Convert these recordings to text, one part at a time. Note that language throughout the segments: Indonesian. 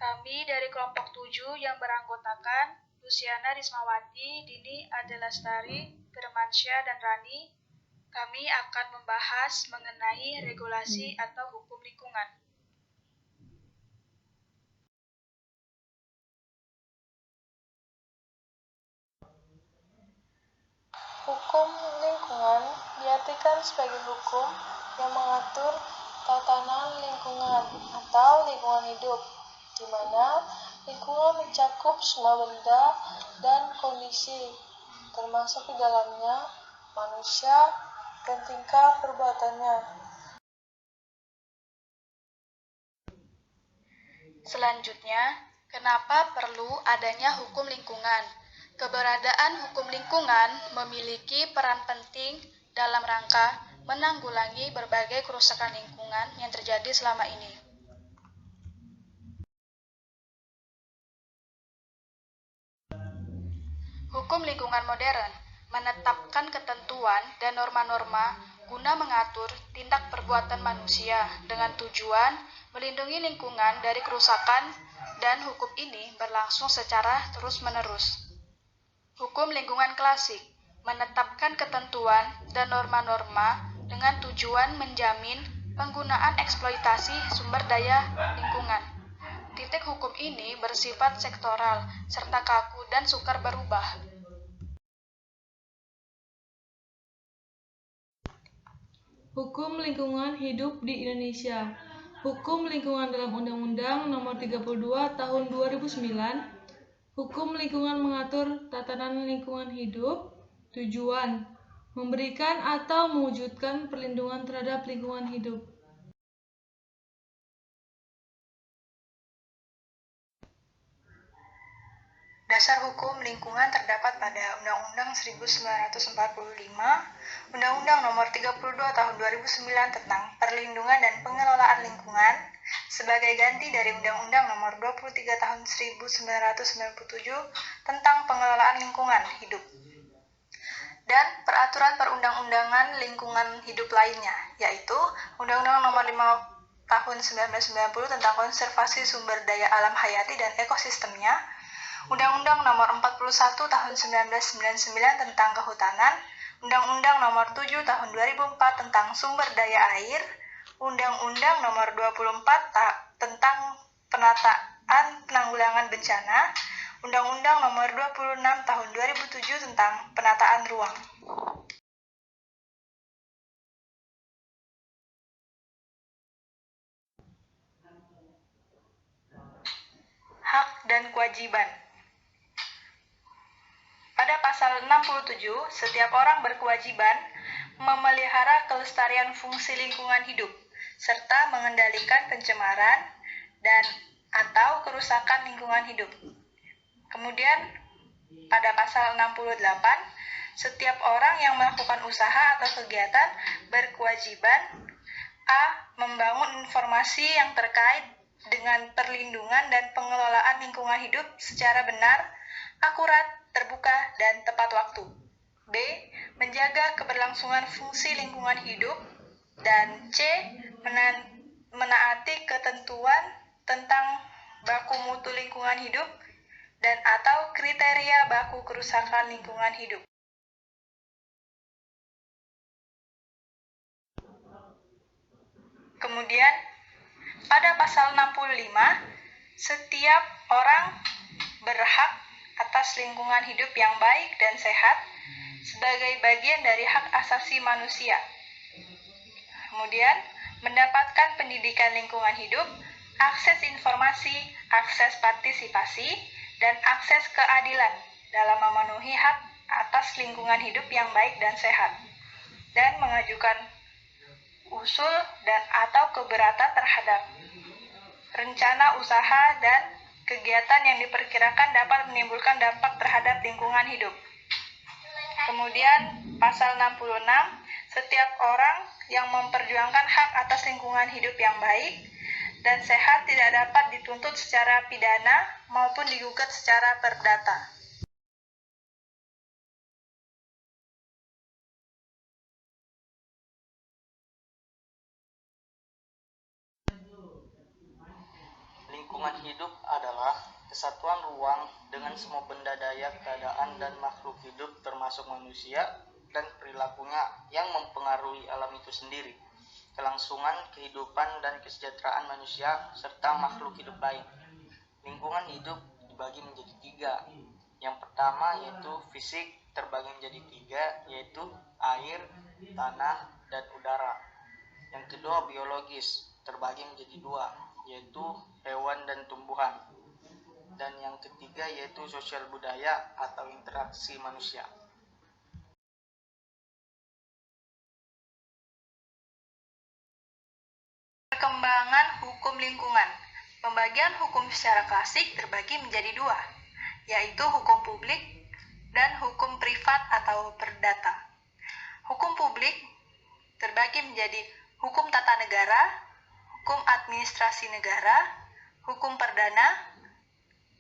Kami dari kelompok 7 yang beranggotakan Luciana Rismawati, Dini Adelastari, Firmansyah, dan Rani, kami akan membahas mengenai regulasi atau hukum lingkungan. Hukum lingkungan diartikan sebagai hukum yang mengatur tatanan lingkungan atau lingkungan hidup, di mana lingkungan mencakup semua benda dan kondisi, termasuk di dalamnya manusia dan tingkah perbuatannya. Selanjutnya, kenapa perlu adanya hukum lingkungan? Keberadaan hukum lingkungan memiliki peran penting dalam rangka menanggulangi berbagai kerusakan lingkungan yang terjadi selama ini. Hukum lingkungan modern menetapkan ketentuan dan norma-norma guna mengatur tindak perbuatan manusia dengan tujuan melindungi lingkungan dari kerusakan, dan hukum ini berlangsung secara terus-menerus. Hukum lingkungan klasik menetapkan ketentuan dan norma-norma dengan tujuan menjamin penggunaan eksploitasi sumber daya lingkungan. Titik hukum ini bersifat sektoral serta kaku dan sukar berubah. Hukum lingkungan hidup di Indonesia. Hukum lingkungan dalam Undang-Undang Nomor 32 Tahun 2009. Hukum lingkungan mengatur tatanan lingkungan hidup. Tujuan: memberikan atau mewujudkan perlindungan terhadap lingkungan hidup. Dasar hukum lingkungan terdapat pada Undang-Undang 1945, Undang-Undang Nomor 32 Tahun 2009 tentang Perlindungan dan Pengelolaan Lingkungan, sebagai ganti dari Undang-Undang Nomor 23 Tahun 1997 tentang Pengelolaan Lingkungan Hidup, dan peraturan perundang-undangan lingkungan hidup lainnya, yaitu Undang-Undang Nomor 5 Tahun 1990 tentang Konservasi Sumber Daya Alam Hayati dan Ekosistemnya, Undang-Undang Nomor 41 Tahun 1999 tentang Kehutanan, Undang-Undang Nomor 7 Tahun 2004 tentang Sumber Daya Air, Undang-Undang Nomor 24 tentang Penataan Penanggulangan Bencana, Undang-Undang Nomor 26 Tahun 2007 tentang Penataan Ruang. Hak dan kewajiban. Pada pasal 67, setiap orang berkewajiban memelihara kelestarian fungsi lingkungan hidup, serta mengendalikan pencemaran dan atau kerusakan lingkungan hidup. Kemudian, pada pasal 68, setiap orang yang melakukan usaha atau kegiatan berkewajiban A. Membangun informasi yang terkait dengan perlindungan dan pengelolaan lingkungan hidup secara benar, akurat, terbuka, dan tepat waktu. B. Menjaga keberlangsungan fungsi lingkungan hidup. Dan C. Menaati ketentuan tentang baku mutu lingkungan hidup dan atau kriteria baku kerusakan lingkungan hidup. Kemudian, pada pasal 65, setiap orang berhak atas lingkungan hidup yang baik dan sehat sebagai bagian dari hak asasi manusia. Kemudian, mendapatkan pendidikan lingkungan hidup, akses informasi, akses partisipasi, dan akses keadilan dalam memenuhi hak atas lingkungan hidup yang baik dan sehat, dan mengajukan usul dan atau keberatan terhadap rencana usaha dan kegiatan yang diperkirakan dapat menimbulkan dampak terhadap lingkungan hidup. Kemudian, pasal 66, setiap orang yang memperjuangkan hak atas lingkungan hidup yang baik dan sehat tidak dapat dituntut secara pidana maupun digugat secara perdata. Lingkungan hidup adalah kesatuan ruang dengan semua benda daya, keadaan, dan makhluk hidup termasuk manusia dan perilakunya yang mempengaruhi alam itu sendiri, kelangsungan kehidupan dan kesejahteraan manusia serta makhluk hidup lain. Lingkungan hidup dibagi menjadi 3. Yang pertama yaitu fisik, terbagi menjadi 3, yaitu air, tanah, dan udara. Yang kedua biologis, terbagi menjadi 2, yaitu hewan dan tumbuhan. Dan yang ketiga yaitu sosial budaya atau interaksi manusia. Perkembangan hukum lingkungan. Pembagian hukum secara klasik terbagi menjadi 2, yaitu hukum publik dan hukum privat atau perdata. Hukum publik terbagi menjadi hukum tata negara, hukum administrasi negara, hukum perdana,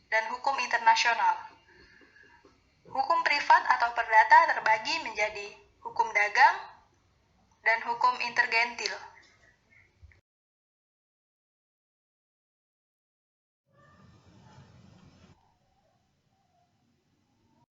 dan hukum internasional. Hukum privat atau perdata terbagi menjadi hukum dagang dan hukum intergentil.